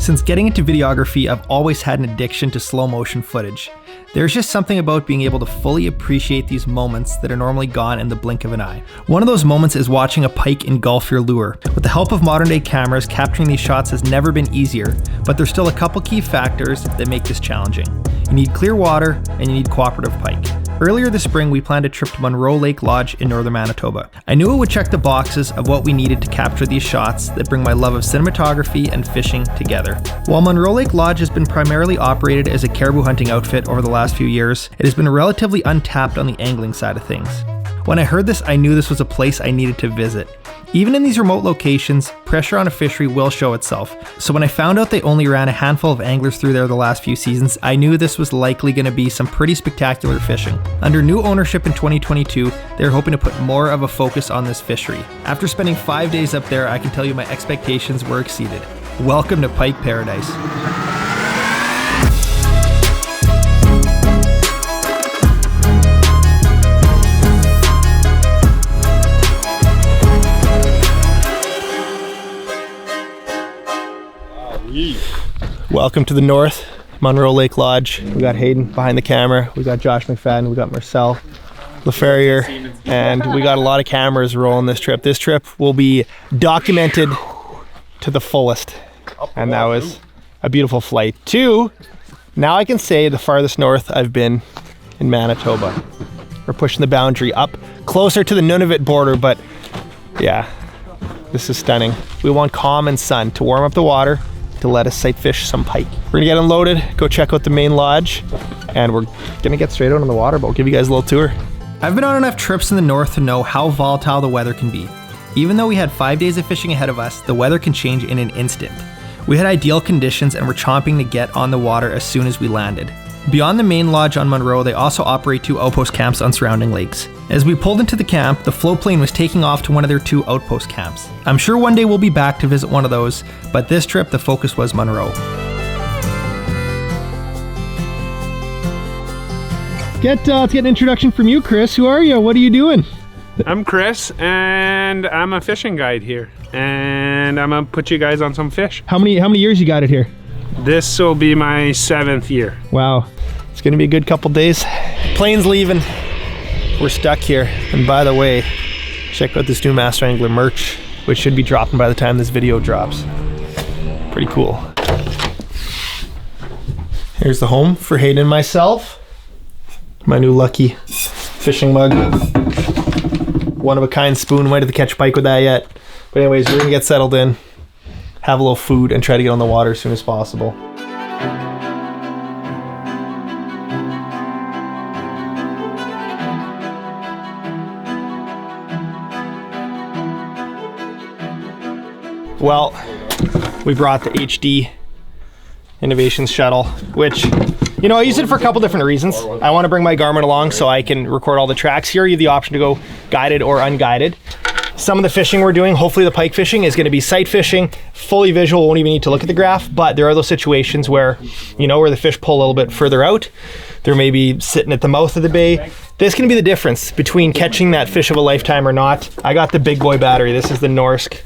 Since getting into videography, I've always had an addiction to slow motion footage. There's just something about being able to fully appreciate these moments that are normally gone in the blink of an eye. One of those moments is watching a pike engulf your lure. With the help of modern day cameras, capturing these shots has never been easier, but there's still a couple key factors that make this challenging. You need clear water and you need cooperative pike. Earlier this spring, we planned a trip to Monroe Lake Lodge in northern Manitoba. I knew it would check the boxes of what we needed to capture these shots that bring my love of cinematography and fishing together. While Monroe Lake Lodge has been primarily operated as a caribou hunting outfit over the last few years, it has been relatively untapped on the angling side of things. When I heard this, I knew this was a place I needed to visit. Even in these remote locations, pressure on a fishery will show itself. So when I found out they only ran a handful of anglers through there the last few seasons, I knew this was likely going to be some pretty spectacular fishing. Under new ownership in 2022, they're hoping to put more of a focus on this fishery. After spending 5 days up there, I can tell you my expectations were exceeded. Welcome to Pike Paradise. Welcome to the north, Monroe Lake Lodge. We got Hayden behind the camera, we got Josh McFadden, we got Marcel LaFerrier, and we got a lot of cameras rolling this trip. This trip will be documented to the fullest, and that was a beautiful flight. Now I can say the farthest north I've been in Manitoba. We're pushing the boundary up closer to the Nunavut border, but yeah, this is stunning. We want calm and sun to warm up the water, to let us sight fish some pike. We're gonna get unloaded, go check out the main lodge, and we're gonna get straight out on the water, but we'll give you guys a little tour. I've been on enough trips in the north to know how volatile the weather can be. Even though we had 5 days of fishing ahead of us, the weather can change in an instant. We had ideal conditions and were chomping to get on the water as soon as we landed. Beyond the main lodge on Monroe, they also operate 2 outpost camps on surrounding lakes. As we pulled into the camp, the float plane was taking off to one of their 2 outpost camps. I'm sure one day we'll be back to visit one of those, but this trip the focus was Monroe. Let's get an introduction from you, Chris. Who are you? What are you doing? I'm Chris, and I'm a fishing guide here, and I'm gonna put you guys on some fish. How many years you got it here? This will be my 7th year. Wow, it's gonna be a good couple days. Plane's leaving. We're stuck here. And by the way, check out this new Master Angler merch, which should be dropping by the time this video drops. Pretty cool. Here's the home for Hayden and myself. My new Lucky fishing mug. One of a kind spoon. Might have to catch pike with that yet. But anyways, we're gonna get settled in, have a little food, and try to get on the water as soon as possible. Well, we brought the HD Innovations shuttle, which, you know, I use it for a couple different reasons. I want to bring my Garmin along so I can record all the tracks. Here you have the option to go guided or unguided. Some of the fishing we're doing, hopefully the pike fishing, is going to be sight fishing, fully visual, won't even need to look at the graph, but there are those situations where, you know, where the fish pull a little bit further out. They're maybe sitting at the mouth of the bay. This can be the difference between catching that fish of a lifetime or not. I got the big boy battery. This is the Norsk.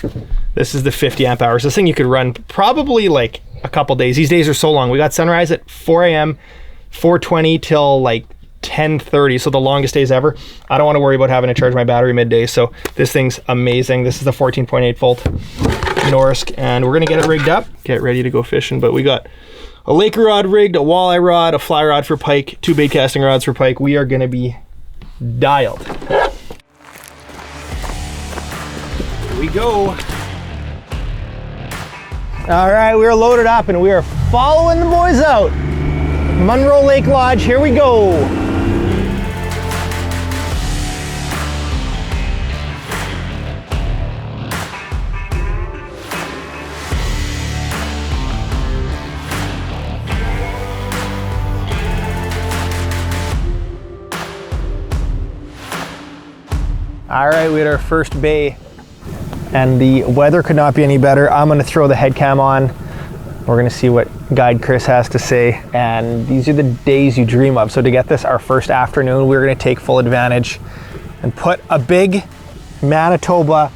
This is the 50 amp hours. This thing you could run probably like a couple days. These days are so long. We got sunrise at 4 a.m., 4:20 till like 10:30, so the longest days ever. I don't want to worry about having to charge my battery midday, so this thing's amazing. This is the 14.8 volt Norsk, and we're gonna get it rigged up, get ready to go fishing. But we got a Laker rod rigged, a walleye rod, a fly rod for pike, 2 bait casting rods for pike. We are gonna be dialed. Here we go. All right, we're loaded up and we are following the boys out. Monroe Lake Lodge, here we go. All right, we had our first bay and the weather could not be any better. I'm gonna throw the head cam on. We're gonna see what guide Chris has to say. And these are the days you dream of. So to get this, our first afternoon, we're gonna take full advantage and put a big Manitoba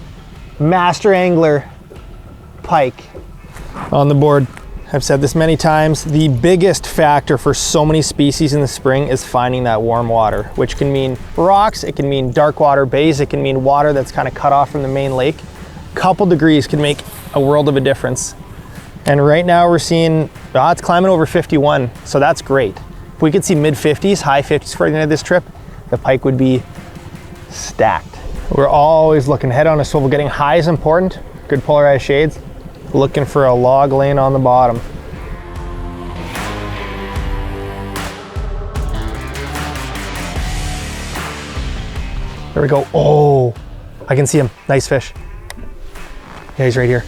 Master Angler pike on the board. I've said this many times, the biggest factor for so many species in the spring is finding that warm water, which can mean rocks, it can mean dark water bays, it can mean water that's kind of cut off from the main lake. A couple degrees can make a world of a difference. And right now we're seeing, it's climbing over 51, so that's great. If we could see mid 50s, high 50s for the end of this trip, the pike would be stacked. We're always looking head on a swivel. Getting high is important, good polarized shades. Looking for a log laying on the bottom. There we go. Oh, I can see him. Nice fish. Yeah, he's right here.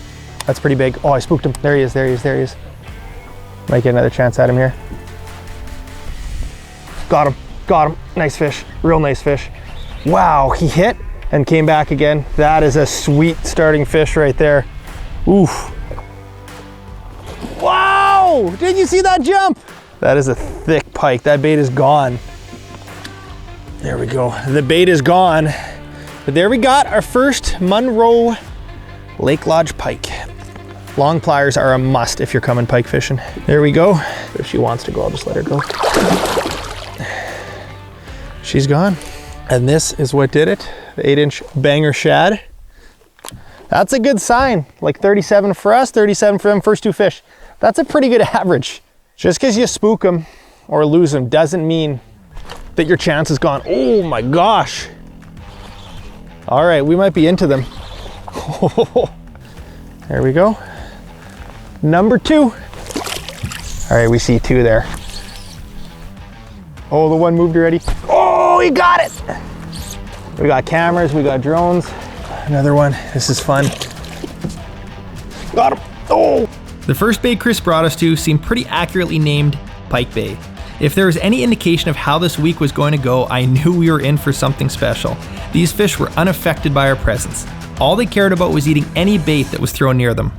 That's pretty big. Oh, I spooked him. There he is, there he is, there he is. Might get another chance at him here. Got him, got him. Nice fish, real nice fish. Wow, he hit and came back again. That is a sweet starting fish right there. Oof. Wow, did you see that jump? That is a thick pike. That bait is gone. There we go. The bait is gone. But there we got our first Munro Lake Lodge pike. Long pliers are a must if you're coming pike fishing. There we go. If she wants to go, I'll just let her go. She's gone. And this is what did it. The 8-inch banger shad. That's a good sign. Like 37 for us, 37 for them, first two fish. That's a pretty good average. Just because you spook them or lose them doesn't mean that your chance is gone. Oh my gosh. All right, we might be into them. There we go. Number 2. All right, we see 2 there. Oh, the one moved already. Oh, he got it. We got cameras, we got drones. Another one, this is fun. Got him, oh. The first bay Chris brought us to seemed pretty accurately named Pike Bay. If there was any indication of how this week was going to go, I knew we were in for something special. These fish were unaffected by our presence. All they cared about was eating any bait that was thrown near them.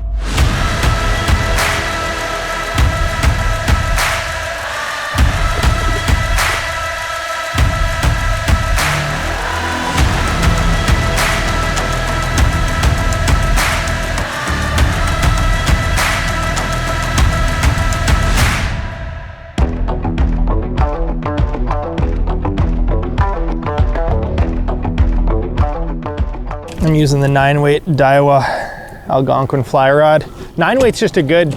I'm using the 9-weight Daiwa Algonquin fly rod. 9-weight's just a good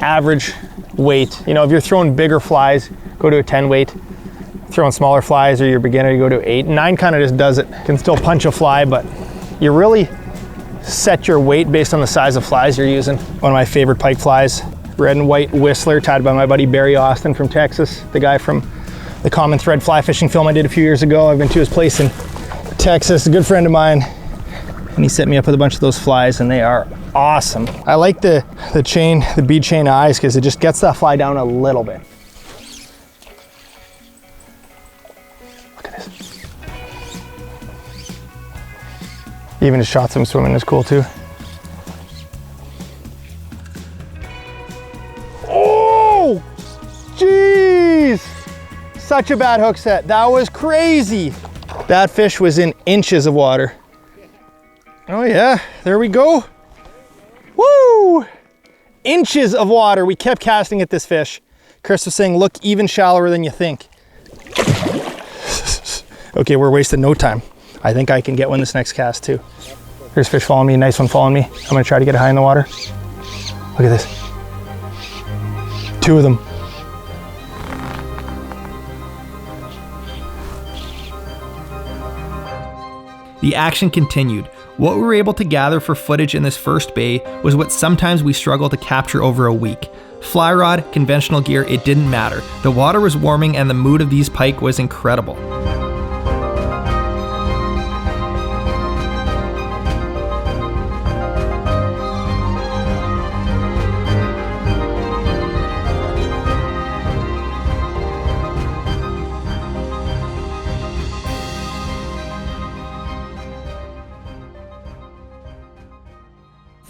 average weight. You know, if you're throwing bigger flies, go to a 10-weight. Throwing smaller flies or you're a beginner, you go to 8. 9 kind of just does it. Can still punch a fly, but you really set your weight based on the size of flies you're using. One of my favorite pike flies, red and white whistler, tied by my buddy Barry Austin from Texas, the guy from the Common Thread fly fishing film I did a few years ago. I've been to his place in Texas, a good friend of mine. And he set me up with a bunch of those flies and they are awesome. I like the chain, the bead chain eyes, because it just gets that fly down a little bit. Look at this. Even just shot some swimming is cool too. Oh, jeez. Such a bad hook set. That was crazy. That fish was in inches of water. Oh yeah, there we go. Woo! Inches of water. We kept casting at this fish. Chris was saying, look even shallower than you think. Okay, we're wasting no time. I think I can get one this next cast too. There's fish following me, nice one following me. I'm gonna try to get it high in the water. Look at this. 2 of them. The action continued. What we were able to gather for footage in this first bay was what sometimes we struggle to capture over a week. Fly rod, conventional gear, it didn't matter. The water was warming and the mood of these pike was incredible.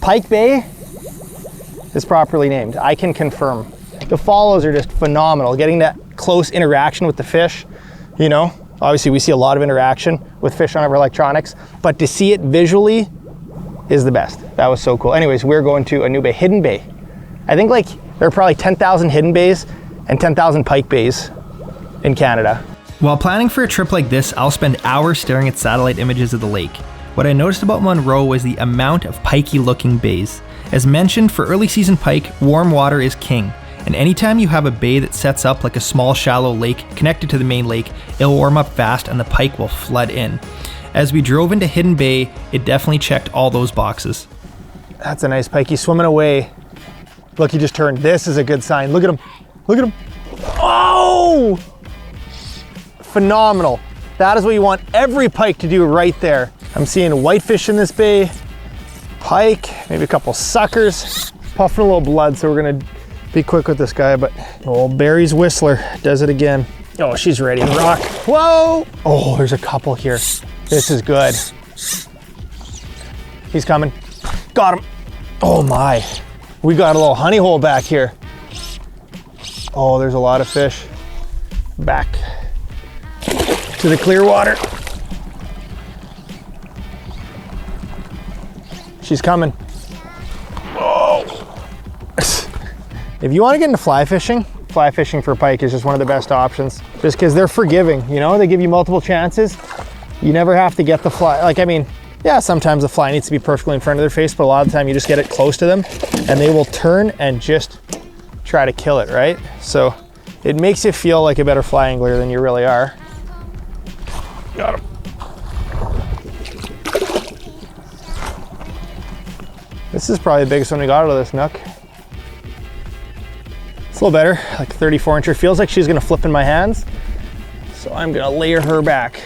Pike Bay is properly named. I can confirm. The follows are just phenomenal. Getting that close interaction with the fish, you know, obviously we see a lot of interaction with fish on our electronics, but to see it visually is the best. That was so cool. Anyways, we're going to a new bay, Hidden Bay. I think like There are probably 10,000 hidden bays and 10,000 pike bays in Canada. While planning for a trip like this, I'll spend hours staring at satellite images of the lake. What I noticed about Munro was the amount of pikey looking bays. As mentioned, for early season pike, warm water is king. And anytime you have a bay that sets up like a small shallow lake connected to the main lake, it'll warm up fast and the pike will flood in. As we drove into Hidden Bay, it definitely checked all those boxes. That's a nice pike. He's swimming away. Look, he just turned. This is a good sign. Look at him. Look at him. Oh! Phenomenal. That is what you want every pike to do right there. I'm seeing whitefish in this bay, pike, maybe a couple suckers, puffing a little blood, so we're gonna be quick with this guy, but old Barry's Whistler does it again. Oh, she's ready to rock. Whoa! Oh, there's a couple here. This is good. He's coming. Got him. Oh my. We got a little honey hole back here. Oh, there's a lot of fish. Back to the clear water. She's coming. Oh. If you want to get into fly fishing for pike is just one of the best options. Just because they're forgiving, you know, they give you multiple chances. You never have to get the fly. Like, I mean, yeah, sometimes the fly needs to be perfectly in front of their face, but a lot of the time you just get it close to them and they will turn and just try to kill it, right? So it makes you feel like a better fly angler than you really are. Got him. This is probably the biggest one we got out of this nook. It's a little better, like 34 incher. Feels like she's gonna flip in my hands. So I'm gonna layer her back.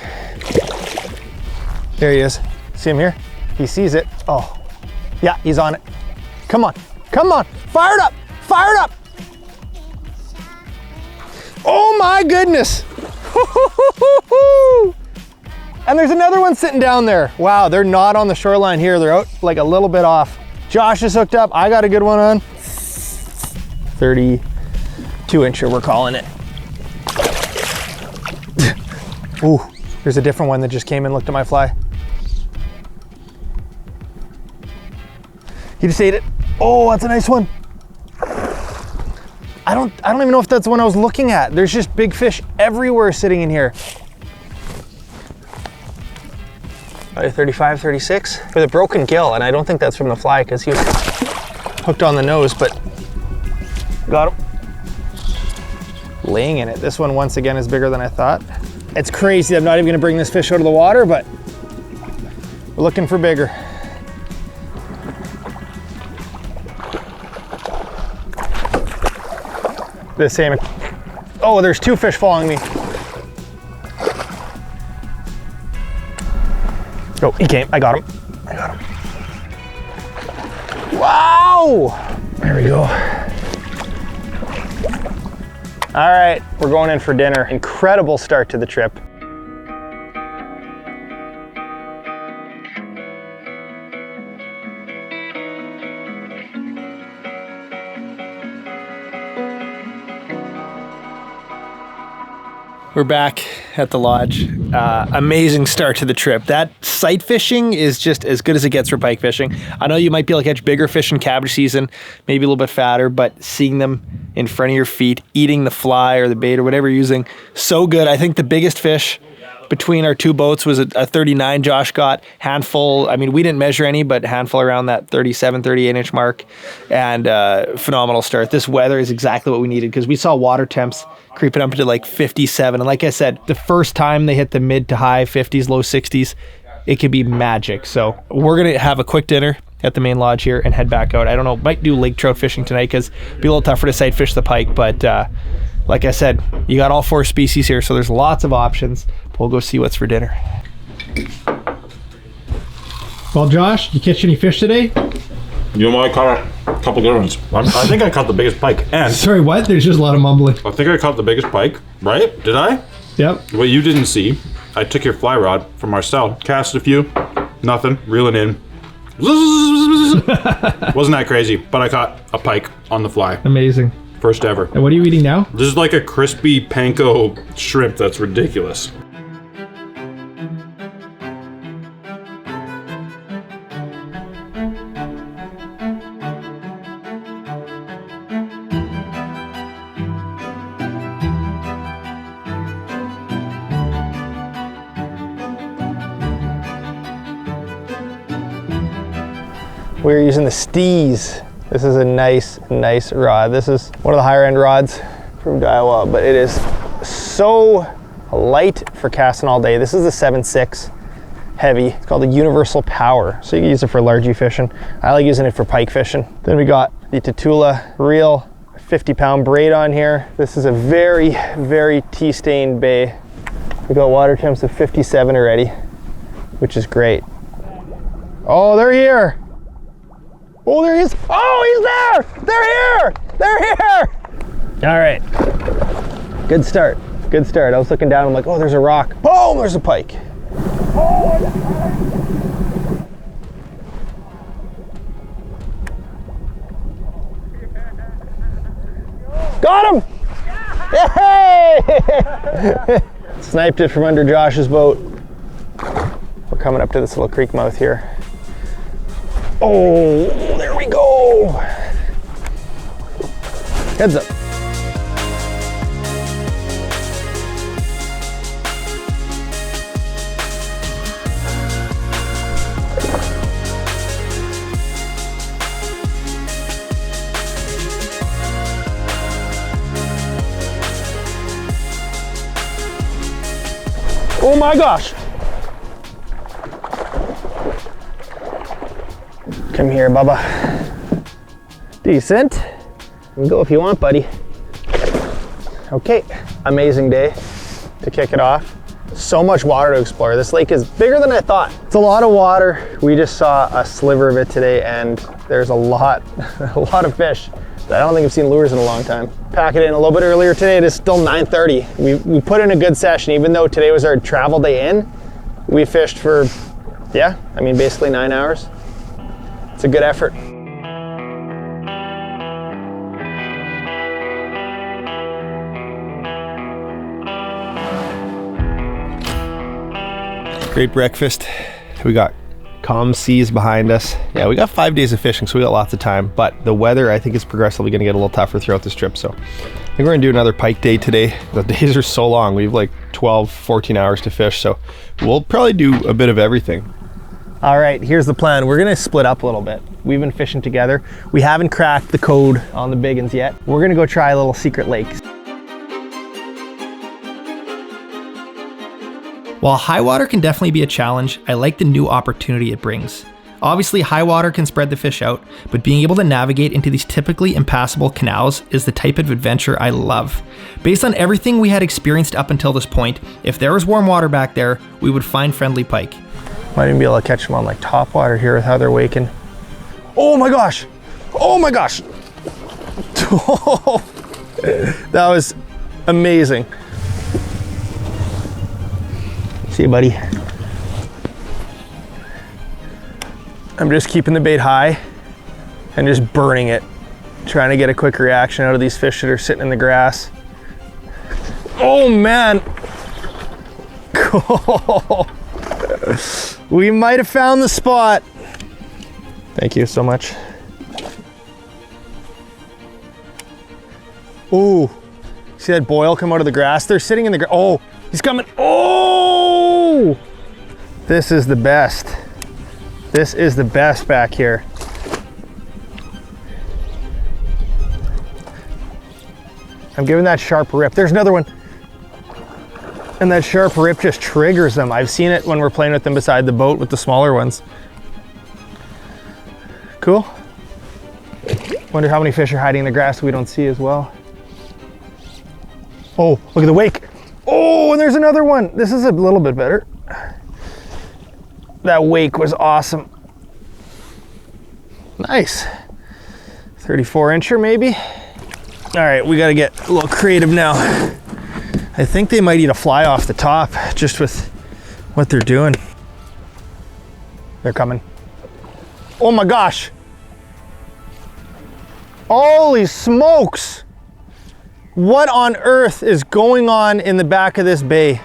There he is. See him here? He sees it. Oh, yeah, he's on it. Come on, come on, fire it up, fire it up. Oh my goodness. And there's another one sitting down there. Wow, they're not on the shoreline here. They're out like a little bit off. Josh is hooked up. I got a good one on. 32 incher, we're calling it. Ooh, there's a different one that just came and looked at my fly. He just ate it. Oh, that's a nice one. I don't even know if that's the one I was looking at. There's just big fish everywhere sitting in here. 35, 36 with a broken gill, and I don't think that's from the fly because he was hooked on the nose, but got him. Laying in it. This one once again is bigger than I thought. It's crazy. I'm not even gonna bring this fish out of the water, but we're looking for bigger. The same. Oh, there's two fish following me. Oh, he came. I got him. I got him. Wow! There we go. All right, we're going in for dinner. Incredible start to the trip. We're back at the lodge. Amazing start to the trip. That sight fishing is just as good as it gets for pike fishing. I know you might be able to catch bigger fish in cabbage season, maybe a little bit fatter, but seeing them in front of your feet, eating the fly or the bait or whatever you're using, so good. I think the biggest fish between our two boats was a 39 Josh got. Handful, I mean, we didn't measure any, but handful around that 37, 38 inch mark. And phenomenal start. This weather is exactly what we needed because we saw water temps creeping up into like 57. And like I said, the first time they hit the mid to high 50s, low 60s, it could be magic. So we're going to have a quick dinner at the main lodge here and head back out. I don't know, might do lake trout fishing tonight because it'll be a little tougher to sight fish the pike. But like I said, you got all four species here, so there's lots of options. We'll go see what's for dinner. Well, Josh, you catch any fish today? You know what? I caught a couple good ones. I think I caught the biggest pike. And Sorry, what? There's just a lot of mumbling. I think I caught the biggest pike, right? Did I? Yep. What you didn't see, I took your fly rod from Marcel, cast a few, nothing, reeling in. Wasn't that crazy, but I caught a pike on the fly. Amazing. First ever. And what are you eating now? This is like a crispy panko shrimp that's ridiculous. We're using the Steez. This is a nice rod. This is one of the higher end rods from Daiwa, but it is so light for casting all day. This is the 7.6 heavy. It's called the Universal Power. So you can use it for largie fishing. I like using it for pike fishing. Then we got the Tatula reel, 50-pound braid on here. This is a very tea-stained bay. We got water temps of 57 already, which is great. Oh, they're here. Oh, there he is. Oh, he's there. They're here. They're here. All right. Good start. Good start. I was looking down. I'm like, oh, there's a rock. Boom, there's a pike. Got him. Yay! Sniped it from under Josh's boat. We're coming up to this little creek mouth here. Oh, there we go. Heads up. Oh my gosh. Come here, Bubba. Decent. You can go if you want, buddy. Okay, amazing day to kick it off. So much water to explore. This lake is bigger than I thought. It's a lot of water. We just saw a sliver of it today, and there's a lot of fish that I don't think I've seen lures in a long time. Pack it in a little bit earlier today. It is still 9:30. We put in a good session, even though today was our travel day in. We fished for, yeah, I mean, basically 9 hours. It's a good effort. Great breakfast. We got calm seas behind us. Yeah, we got 5 days of fishing, so we got lots of time, but the weather I think is progressively gonna get a little tougher throughout this trip, so I think we're gonna do another pike day today. The days are so long. We have like 12, 14 hours to fish, so we'll probably do a bit of everything. All right, here's the plan. We're gonna split up a little bit. We've been fishing together. We haven't cracked the code on the big ones yet. We're gonna go try a little secret lakes. While high water can definitely be a challenge, I like the new opportunity it brings. Obviously, high water can spread the fish out, but being able to navigate into these typically impassable canals is the type of adventure I love. Based on everything we had experienced up until this point, if there was warm water back there, we would find friendly pike. Might even be able to catch them on like topwater here with how they're waking. Oh my gosh! Oh my gosh! That was amazing. See you, buddy. I'm just keeping the bait high and just burning it, trying to get a quick reaction out of these fish that are sitting in the grass. Oh man! Cool. We might have found the spot. Thank you so much. Ooh, see that boil come out of the grass? They're sitting in the grass. Oh, he's coming. Oh, this is the best. This is the best back here. I'm giving that sharp rip. There's another one. And that sharp rip just triggers them. I've seen it when we're playing with them beside the boat with the smaller ones. Cool. Wonder how many fish are hiding in the grass we don't see as well. Oh, look at the wake. Oh, and there's another one. This is a little bit better. That wake was awesome. Nice. 34-incher maybe. All right, we gotta get a little creative now. I think they might eat a fly off the top just with what they're doing. They're coming. Oh my gosh. Holy smokes. What on earth is going on in the back of this bay?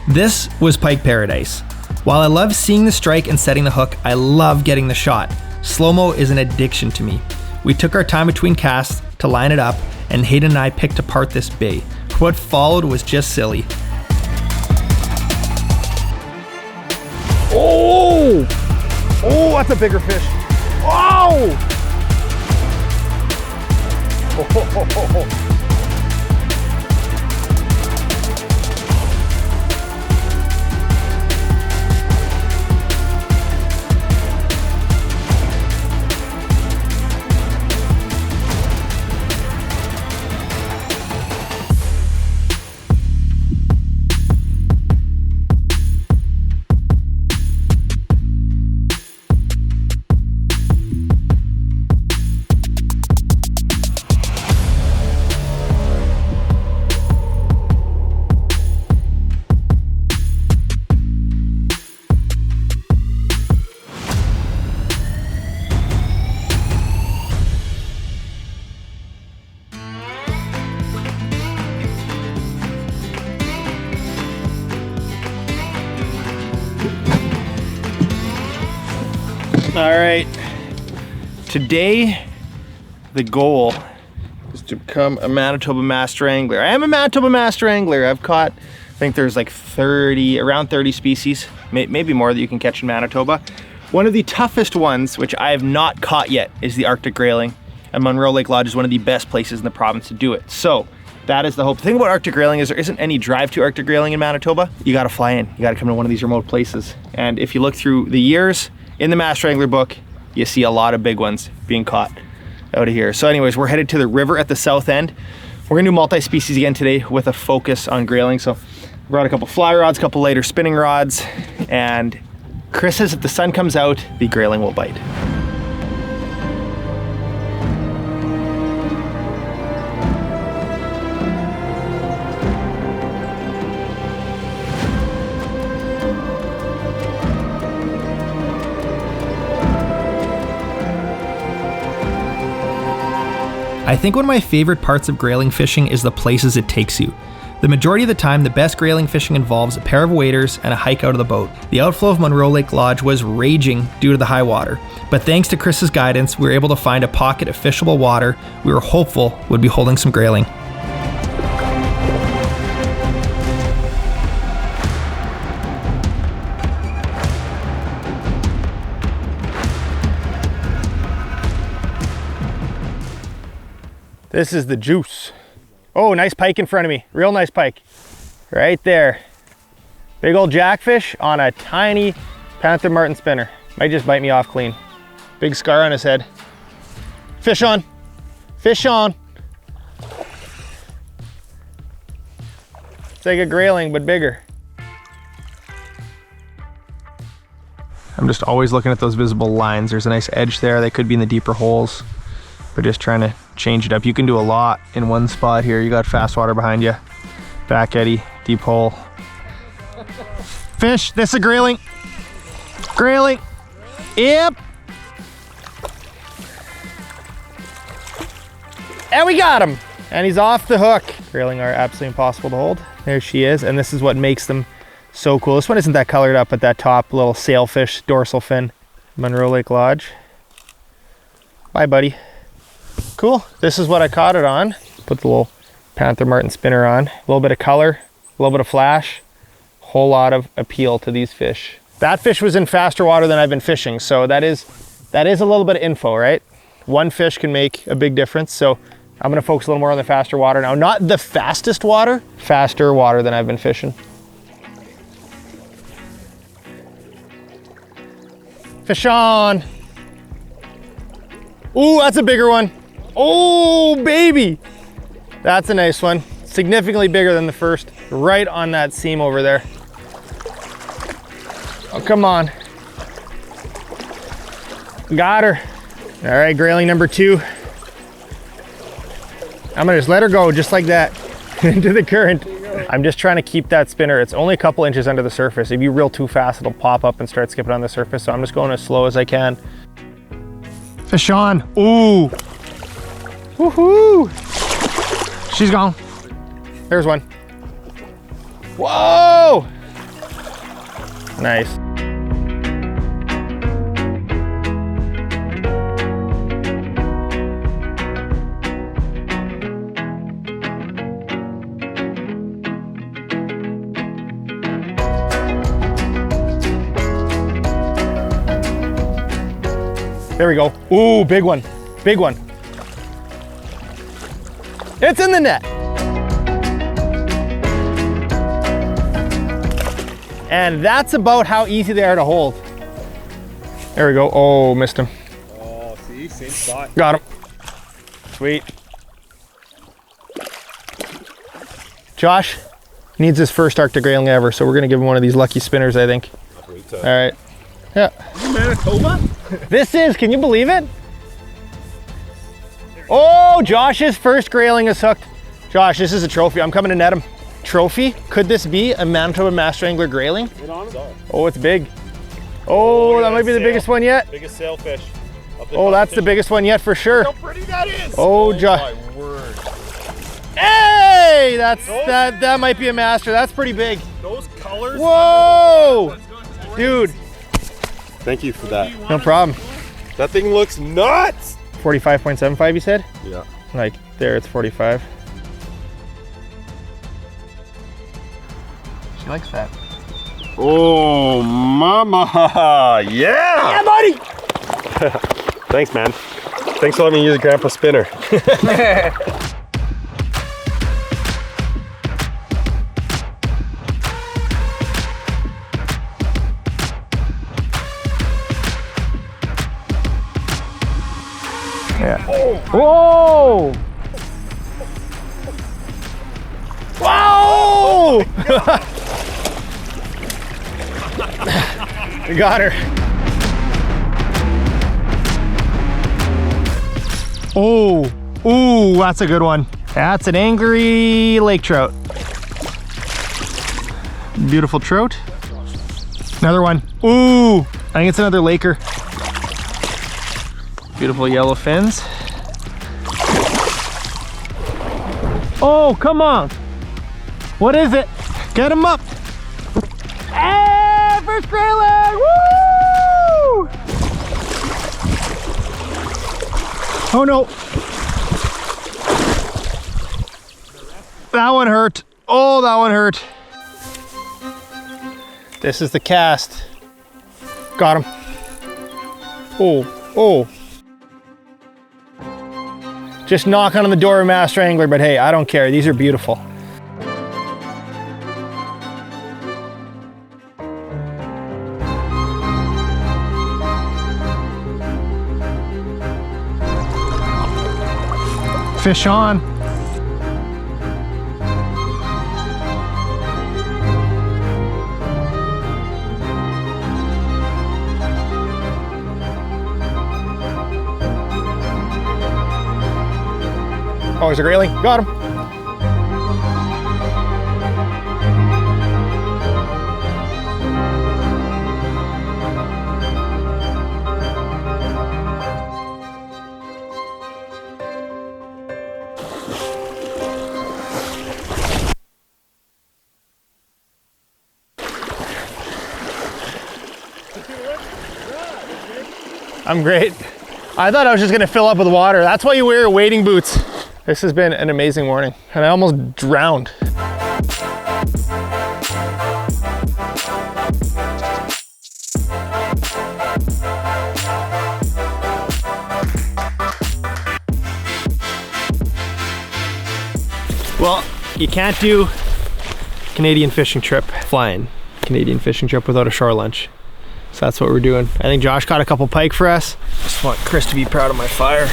This was pike paradise. While I love seeing the strike and setting the hook, I love getting the shot. Slow-mo is an addiction to me. We took our time between casts to line it up, and Hayden and I picked apart this bay. What followed was just silly. Oh! Oh, that's a bigger fish. Oh! Oh. All right, today the goal is to become a Manitoba master angler. I am a Manitoba master angler. I've caught, I think there's like around 30 species, maybe more that you can catch in Manitoba. One of the toughest ones, which I have not caught yet, is the Arctic grayling. And Munro Lake Lodge is one of the best places in the province to do it. So that is the hope. The thing about Arctic grayling is there isn't any drive to Arctic grayling in Manitoba. You gotta fly in, you gotta come to one of these remote places. And if you look through the years, in the Master Angler book, you see a lot of big ones being caught out of here. So anyways, we're headed to the river at the south end. We're gonna do multi-species again today with a focus on grayling. So brought a couple fly rods, a couple later spinning rods, and Chris says if the sun comes out, the grayling will bite. I think one of my favorite parts of grayling fishing is the places it takes you. The majority of the time, the best grayling fishing involves a pair of waders and a hike out of the boat. The outflow of Munro Lake Lodge was raging due to the high water, but thanks to Chris's guidance, we were able to find a pocket of fishable water we were hopeful would be holding some grayling. This is the juice. Oh, nice pike in front of me. Real nice pike. Right there. Big old jackfish on a tiny Panther Martin spinner. Might just bite me off clean. Big scar on his head. Fish on. Fish on. It's like a grayling, but bigger. I'm just always looking at those visible lines. There's a nice edge there. They could be in the deeper holes. We're just trying to change it up. You can do a lot in one spot here. You got fast water behind you, back eddy, deep hole. Fish, this is a grayling. Grayling, yep. And we got him. And he's off the hook. Grayling are absolutely impossible to hold. There she is, and this is what makes them so cool. This one isn't that colored up, but that top little sailfish dorsal fin. Munro Lake Lodge. Bye, buddy. Cool, this is what I caught it on. Put the little Panther Martin spinner on. A little bit of color, a little bit of flash, whole lot of appeal to these fish. That fish was in faster water than I've been fishing, so that is a little bit of info, right? One fish can make a big difference, so I'm gonna focus a little more on the faster water now. Not the fastest water, faster water than I've been fishing. Fish on. Ooh, that's a bigger one. Oh, baby. That's a nice one. Significantly bigger than the first. Right on that seam over there. Oh, come on. Got her. All right, grayling number 2. I'm gonna just let her go just like that into the current. I'm just trying to keep that spinner. It's only a couple inches under the surface. If you reel too fast, it'll pop up and start skipping on the surface. So I'm just going as slow as I can. Fish on. Ooh. Woohoo. She's gone. There's one. Whoa. Nice. There we go. Ooh, big one. Big one. It's in the net. And that's about how easy they are to hold. There we go. Oh, missed him. Oh, see? Same spot. Got him. Sweet. Josh needs his first Arctic grayling ever, so we're gonna give him one of these lucky spinners, I think. All right. Yeah. Manitoba? This is, can you believe it? Oh, Josh's first grayling is hooked. Josh, this is a trophy. I'm coming to net him. Trophy? Could this be a Manitoba Master Angler grayling? Oh, it's big. Oh, that might be the biggest one yet. Biggest sailfish. Oh, that's the biggest one yet for sure. How pretty that is! Oh, Josh. My word. Hey, that might be a master. That's pretty big. Those colors. Whoa, dude. Thank you for that. No problem. That thing looks nuts! 45.75, you said? Yeah. Like there, it's 45. She likes that. Oh, mama! Yeah! Yeah, buddy. Thanks, man. Thanks for letting me use a grandpa spinner. Yeah. Whoa! Whoa! We got her. Oh, ooh, that's a good one. That's an angry lake trout. Beautiful trout. Another one. Ooh, I think it's another laker. Beautiful yellow fins. Oh, come on. What is it? Get him up. Hey, first grayling! Woo! Oh no. That one hurt. Oh, that one hurt. This is the cast. Got him. Oh, oh. Just knocking on the door of Master Angler, but hey, I don't care. These are beautiful. Fish on. Oh, he's a grayling. Got him. I'm great. I thought I was just gonna fill up with water. That's why you wear wading boots. This has been an amazing morning, and I almost drowned. Well, you can't do Canadian fishing trip, flying Canadian fishing trip without a shore lunch. So that's what we're doing. I think Josh caught a couple pike for us. Just want Chris to be proud of my fire.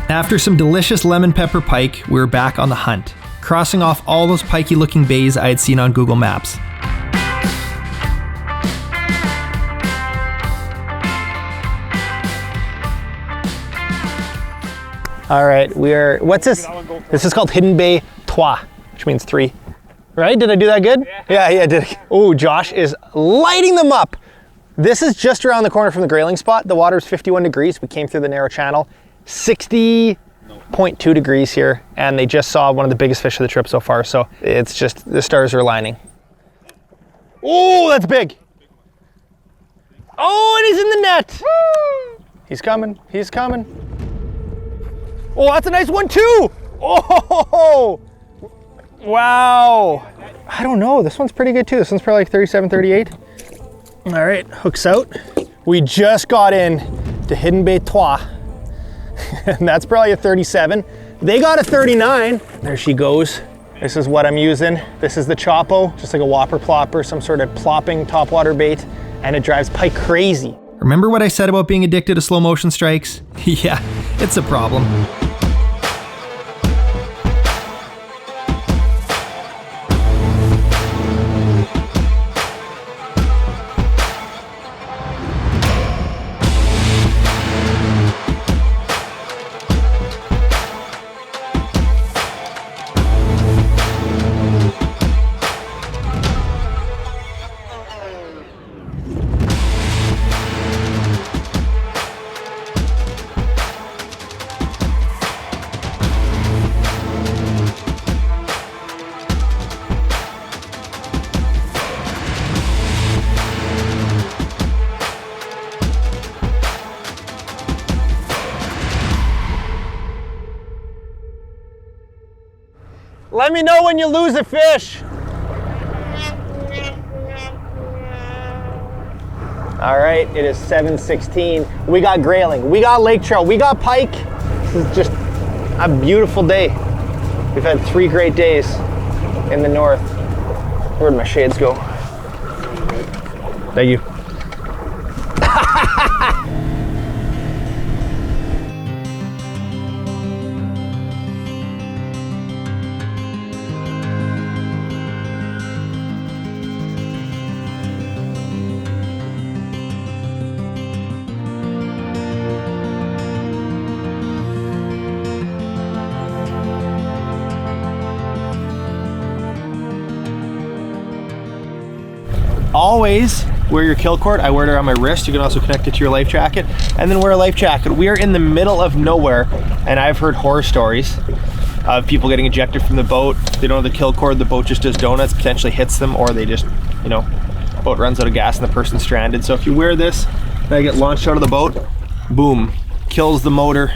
After some delicious lemon pepper pike, we were back on the hunt, crossing off all those pikey looking bays I had seen on Google Maps. All right, what's this? This is called Hidden Bay 3, which means 3. Right? Did I do that good? Yeah, I did. Oh, Josh is lighting them up. This is just around the corner from the grayling spot. The water is 51 degrees. We came through the narrow channel. 60.2 degrees here, and they just saw one of the biggest fish of the trip so far. So it's just, the stars are aligning. Oh, that's big. Oh, and he's in the net. Woo! He's coming, he's coming. Oh, that's a nice one too. Oh, wow. I don't know, this one's pretty good too. This one's probably like 37, 38. All right, hooks out. We just got in to Hidden Bay 3, and that's probably a 37. They got a 39. There she goes. This is what I'm using. This is the Chopo, just like a whopper plopper, some sort of plopping topwater bait, and it drives pike crazy. Remember what I said about being addicted to slow motion strikes? Yeah, it's a problem. Let me know when you lose a fish. All right, it is 7:16. We got grayling, we got lake trout, we got pike. This is just a beautiful day. We've had 3 great days in the north. Where'd my shades go? Thank you. Always wear your kill cord. I wear it around my wrist. You can also connect it to your life jacket, and then wear a life jacket. We are in the middle of nowhere, and I've heard horror stories of people getting ejected from the boat. They don't have the kill cord, the boat just does donuts, potentially hits them, or they just, you know, boat runs out of gas and the person's stranded. So if you wear this, they get launched out of the boat, boom, kills the motor,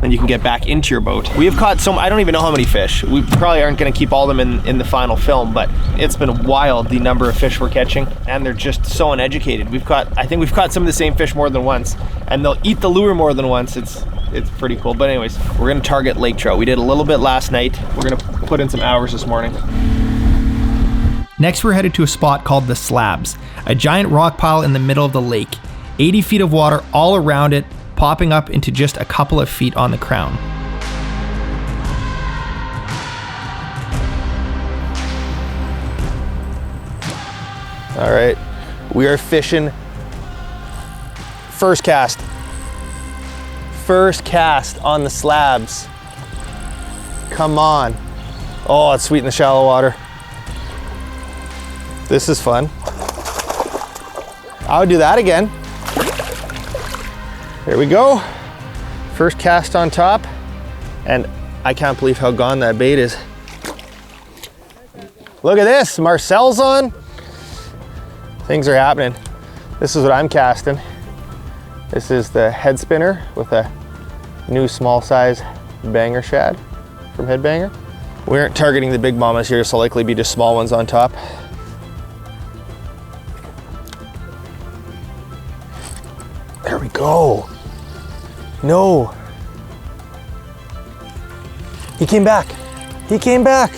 then you can get back into your boat. We have caught I don't even know how many fish. We probably aren't gonna keep all of them in the final film, but it's been wild the number of fish we're catching, and they're just so uneducated. I think we've caught some of the same fish more than once, and they'll eat the lure more than once. It's pretty cool. But anyways, we're gonna target lake trout. We did a little bit last night. We're gonna put in some hours this morning. Next, we're headed to a spot called the Slabs, a giant rock pile in the middle of the lake. 80 feet of water all around it, popping up into just a couple of feet on the crown. All right, we are fishing first cast. First cast on the Slabs. Come on. Oh, it's sweet in the shallow water. This is fun. I would do that again. Here we go. First cast on top, and I can't believe how gone that bait is. Look at this, Marcel's on. Things are happening. This is what I'm casting. This is the head spinner with a new small size banger shad from Headbanger. We aren't targeting the big mamas here, so likely be just small ones on top. There we go. No. He came back. He came back.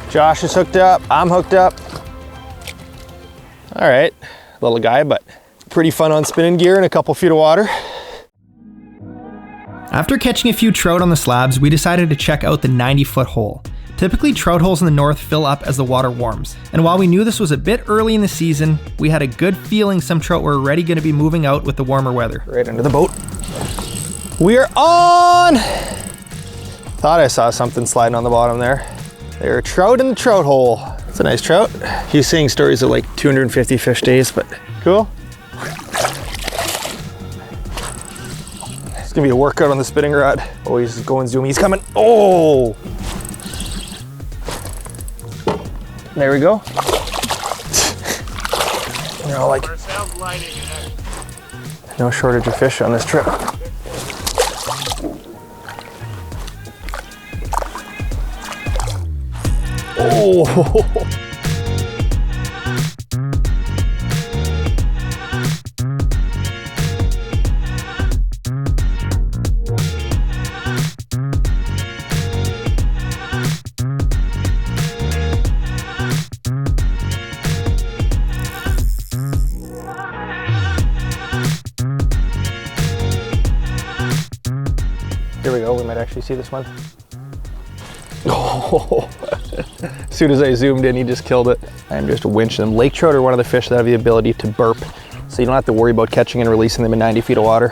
Josh is hooked up. I'm hooked up. All right, little guy, but pretty fun on spinning gear in a couple feet of water. After catching a few trout on the Slabs, we decided to check out the 90-foot hole. Typically, trout holes in the north fill up as the water warms, and while we knew this was a bit early in the season, we had a good feeling some trout were already going to be moving out with the warmer weather. Right under the boat. We are on! Thought I saw something sliding on the bottom there. There are trout in the trout hole. It's a nice trout. He's saying stories of like 250 fish days, but cool. It's gonna be a workout on the spinning rod. Oh, he's going zoom. He's coming. Oh! There we go. You know, like, no shortage of fish on this trip. Oh! Here we go, we might actually see this one. Oh, as soon as I zoomed in, he just killed it. I'm just winching them. Lake trout are one of the fish that have the ability to burp, so you don't have to worry about catching and releasing them in 90 feet of water.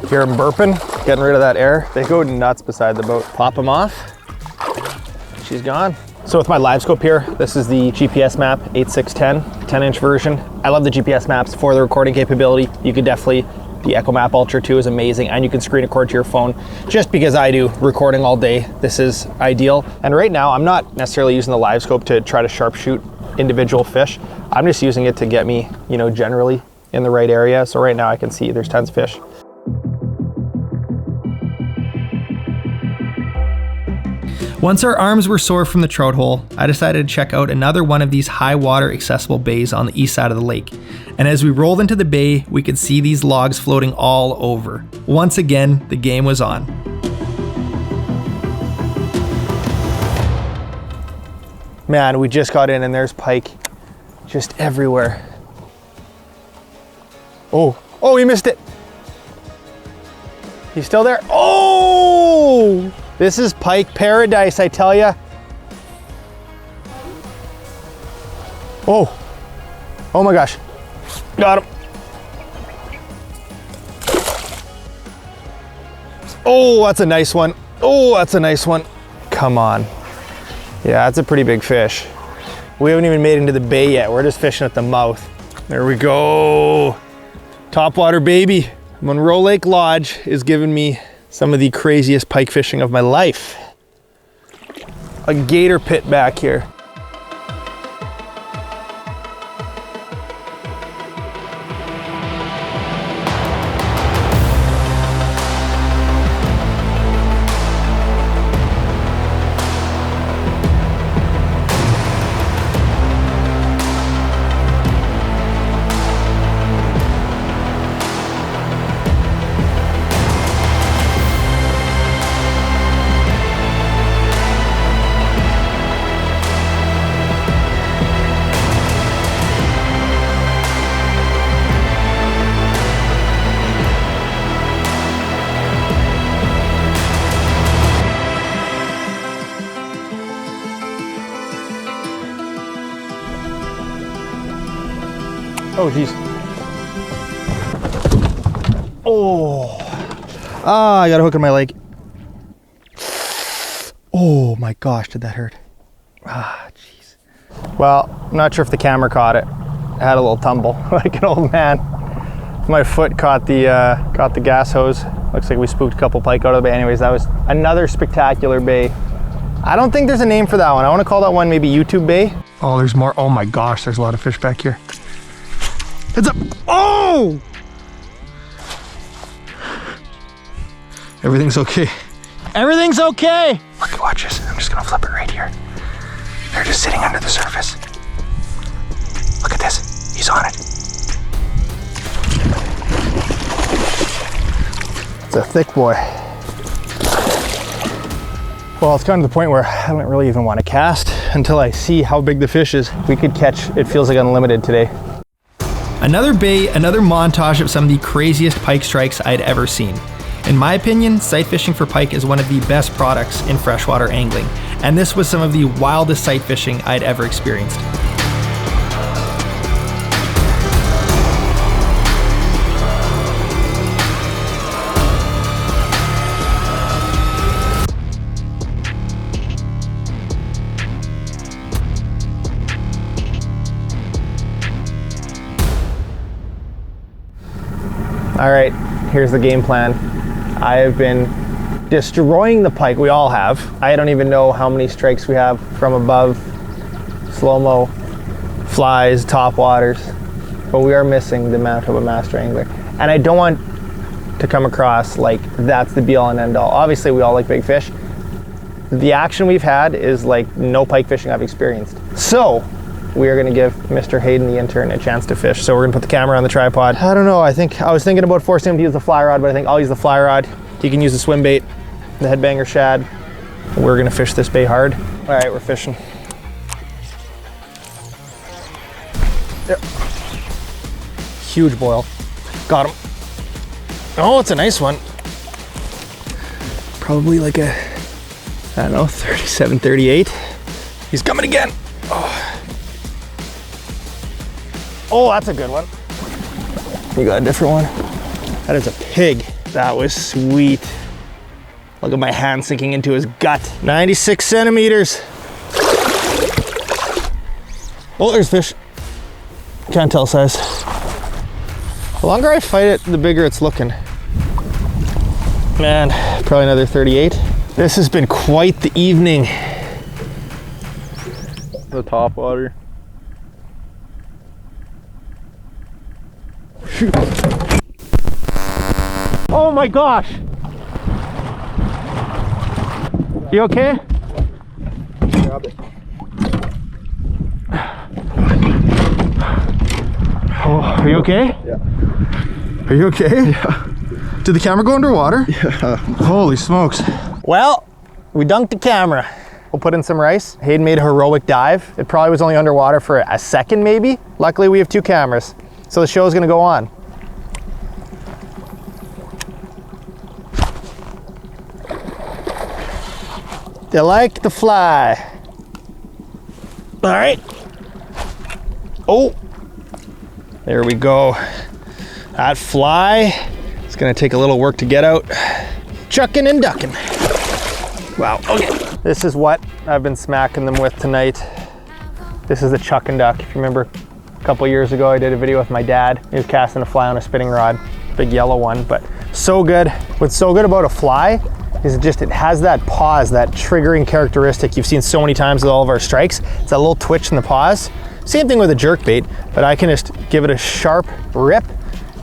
Hear them burping, getting rid of that air. They go nuts beside the boat. Pop them off. She's gone. So with my live scope here, this is the GPS map 8610, 10-inch version. I love the GPS maps for the recording capability. You could definitely, the Echo Map Ultra 2 is amazing, and you can screen record to your phone. Just because I do recording all day, this is ideal. And right now, I'm not necessarily using the live scope to try to sharpshoot individual fish. I'm just using it to get me, you know, generally in the right area. So right now I can see there's tons of fish. Once our arms were sore from the trout hole, I decided to check out another one of these high water accessible bays on the east side of the lake. And as we rolled into the bay, we could see these logs floating all over. Once again, the game was on. Man, we just got in and there's pike just everywhere. Oh, he missed it. He's still there. Oh! This is pike paradise, I tell ya. Oh my gosh. Got him. Oh, that's a nice one. Oh, that's a nice one. Come on. Yeah, that's a pretty big fish. We haven't even made it into the bay yet. We're just fishing at the mouth. There we go. Topwater baby. Monroe Lake Lodge is giving me some of the craziest pike fishing of my life. A gator pit back here. Oh, geez. Oh. Ah, I got a hook in my leg. Oh my gosh, did that hurt? Ah, jeez. Well, I'm not sure if the camera caught it. I had a little tumble, like an old man. My foot caught the gas hose. Looks like we spooked a couple pike out of the bay. Anyways, that was another spectacular bay. I don't think there's a name for that one. I want to call that one maybe YouTube Bay. Oh, there's more. Oh my gosh, there's a lot of fish back here. Heads up. Oh! Everything's okay. Everything's okay! Look, watch this. I'm just gonna flip it right here. They're just sitting under the surface. Look at this. He's on it. It's a thick boy. Well, it's gotten to the point where I don't really even want to cast until I see how big the fish is. We could catch, it feels like unlimited today. Another bay, another montage of some of the craziest pike strikes I'd ever seen. In my opinion, sight fishing for pike is one of the best products in freshwater angling, and this was some of the wildest sight fishing I'd ever experienced. All right, here's the game plan. I have been destroying the pike. We all have. I don't even know how many strikes we have from above, slow-mo, flies, top waters, but we are missing the Manitoba master angler. And I don't want to come across like that's the be-all and end-all. Obviously, we all like big fish. The action we've had is like no pike fishing I've experienced. So we are gonna give Mr. Hayden, the intern, a chance to fish. So we're gonna put the camera on the tripod. I don't know, I was thinking about forcing him to use the fly rod, but I think I'll use the fly rod. He can use the swim bait, the headbanger shad. We're gonna fish this bait hard. All right, we're fishing. Yep. Huge boil. Got him. Oh, it's a nice one. Probably like a, I don't know, 37, 38. He's coming again. Oh, that's a good one. You got a different one? That is a pig. That was sweet. Look at my hand sinking into his gut. 96 centimeters. Oh, there's fish. Can't tell size. The longer I fight it, the bigger it's looking. Man, probably another 38. This has been quite the evening. The topwater. Oh my gosh! You okay? Grab it. Oh, are you okay? Yeah. Are you okay? Yeah. Did the camera go underwater? Yeah. Holy smokes. Well, we dunked the camera. We'll put in some rice. Hayden made a heroic dive. It probably was only underwater for a second maybe. Luckily we have 2 cameras, so the show's gonna go on. They like the fly. All right. Oh, there we go. That fly is gonna take a little work to get out. Chucking and ducking. Wow, okay. This is what I've been smacking them with tonight. This is the chuck and duck. If you remember a couple years ago, I did a video with my dad. He was casting a fly on a spinning rod, big yellow one, but so good. What's so good about a fly is it has that pause, that triggering characteristic you've seen so many times with all of our strikes. It's that little twitch in the pause. Same thing with a jerk bait, but I can just give it a sharp rip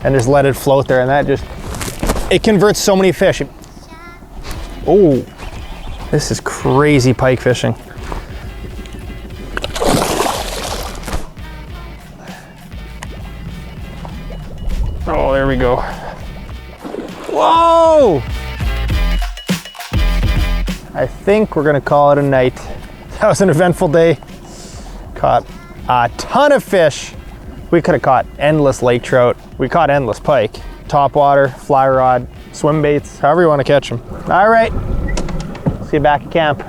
and just let it float there, and that just, it converts so many fish. Oh, this is crazy pike fishing. Oh, there we go. Whoa! I think we're gonna call it a night. That was an eventful day. Caught a ton of fish. We could have caught endless lake trout. We caught endless pike. Topwater, fly rod, swim baits, however you want to catch them. All right, see you back at camp.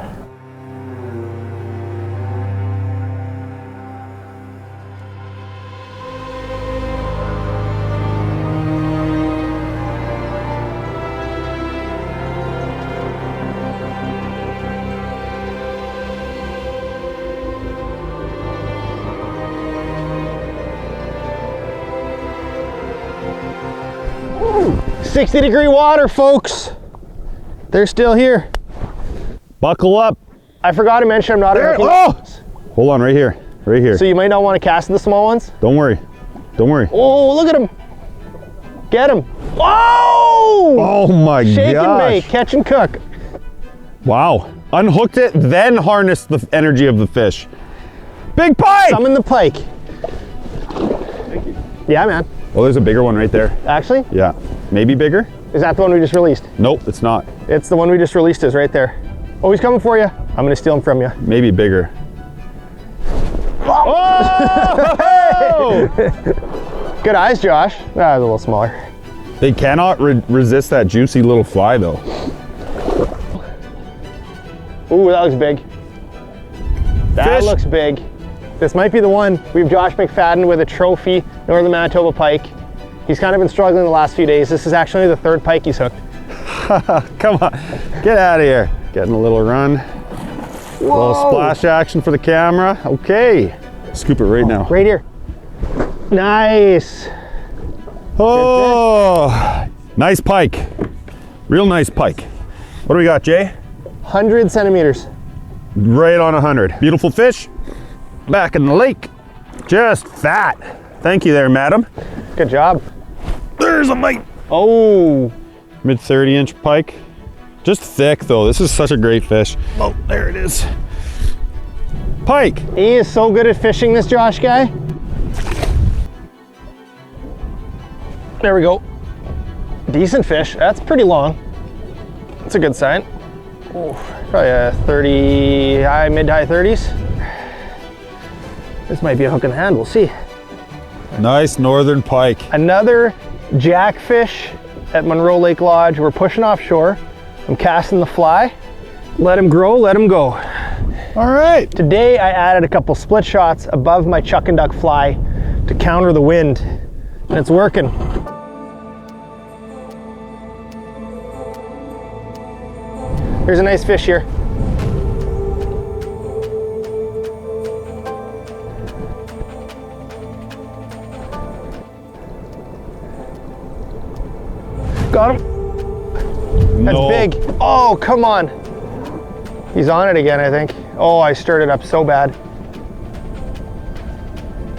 Woo! 60-degree water, folks. They're still here. Buckle up. I forgot to mention I'm not a rookie. Oh! Hold on, right here. Right here. So you might not want to cast the small ones. Don't worry. Don't worry. Oh, look at him. Get him. Oh! Oh my gosh. Shake and bake, catch and cook. Wow. Unhooked it, then harnessed the energy of the fish. Big pike! Summon the pike. Thank you. Yeah, man. Oh, there's a bigger one right there. Actually? Yeah. Maybe bigger? Is that the one we just released? Nope, it's not. It's the one we just released is right there. Oh, he's coming for you. I'm gonna steal him from you. Maybe bigger. Oh! Good eyes, Josh. That was a little smaller. They cannot resist that juicy little fly though. Ooh, that looks big. That Fish. looks big. This might be the one. We have Josh McFadden with a trophy Northern Manitoba pike. He's kind of been struggling the last few days. This is actually the 3rd pike he's hooked. Come on, get out of here. Getting a little run. A little splash action for the camera. Okay, scoop it right now. Right here. Nice. Oh, nice pike. Real nice pike. What do we got, Jay? 100 centimeters. Right on 100. Beautiful fish. Back in the lake. Just fat. Thank you there, madam. Good job. There's a bite. Oh. Mid 30-inch pike. Just thick though. This is such a great fish. Oh, there it is. Pike. He is so good at fishing, this Josh guy. There we go. Decent fish. That's pretty long. That's a good sign. Ooh, probably a 30, mid-high 30s. This might be a hook in the hand, we'll see. Nice northern pike. Another jackfish at Monroe Lake Lodge. We're pushing offshore. I'm casting the fly. Let him grow, let him go. All right. Today I added a couple split shots above my chuck and duck fly to counter the wind, and it's working. Here's a nice fish here. Got him. That's big. Oh, come on. He's on it again, I think. Oh, I stirred it up so bad.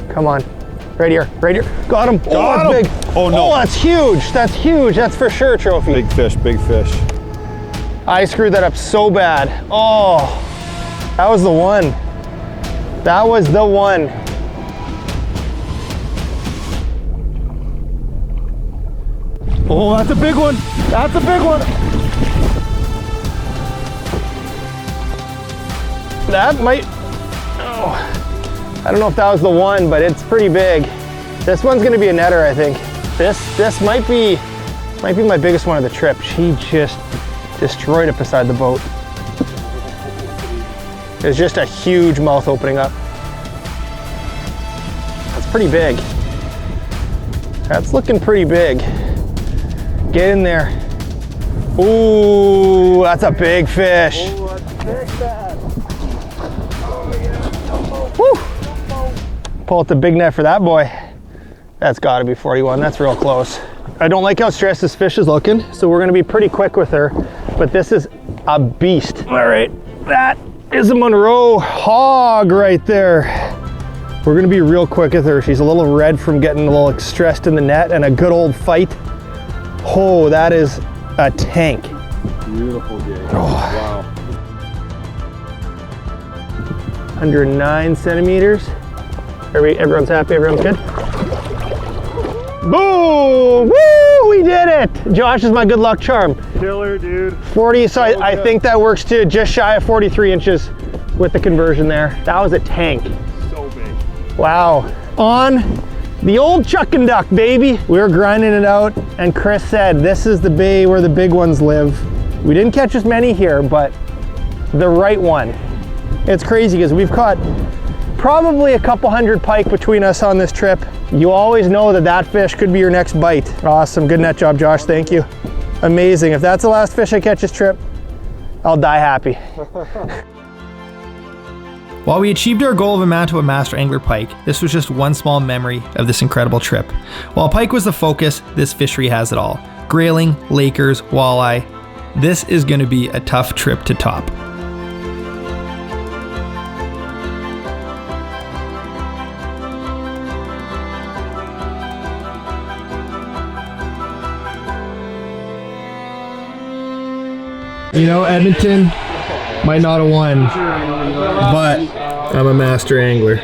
Come on. Right here, right here. Got him. Got him. That's big. Oh, no. Oh, that's huge. That's huge. That's for sure a trophy. Big fish, big fish. I screwed that up so bad. Oh, that was the one. That was the one. Oh, that's a big one. That's a big one. That might, oh, I don't know if that was the one, but it's pretty big. This one's gonna be a netter, I think. This might be my biggest one of the trip. She just destroyed it beside the boat. There's just a huge mouth opening up. That's pretty big. That's looking pretty big. Get in there. Ooh, that's a big fish. Oh, that's big, man. Woo. Pull out the big net for that boy. That's gotta be 41, that's real close. I don't like how stressed this fish is looking, so we're gonna be pretty quick with her, but this is a beast. All right, that is a Monroe hog right there. We're gonna be real quick with her. She's a little red from getting a little stressed in the net and a good old fight. Oh, that is a tank. Beautiful game. Oh. Wow. 109 centimeters. Everyone's happy, everyone's good. Boom! Woo! We did it! Josh is my good luck charm. Killer, dude. 40, so I think that works to just shy of 43 inches with the conversion there. That was a tank. So big. Wow. On the old chuck and duck, baby. We were grinding it out, and Chris said, this is the bay where the big ones live. We didn't catch as many here, but the right one. It's crazy because we've caught probably a couple hundred pike between us on this trip. You always know that that fish could be your next bite. Awesome, good net job, Josh, thank you. Amazing, if that's the last fish I catch this trip, I'll die happy. While we achieved our goal of a Manitoba Master Angler pike, this was just one small memory of this incredible trip. While pike was the focus, this fishery has it all. Grayling, Lakers, walleye. This is going to be a tough trip to top. You know, Edmonton might not have won, but I'm a master angler.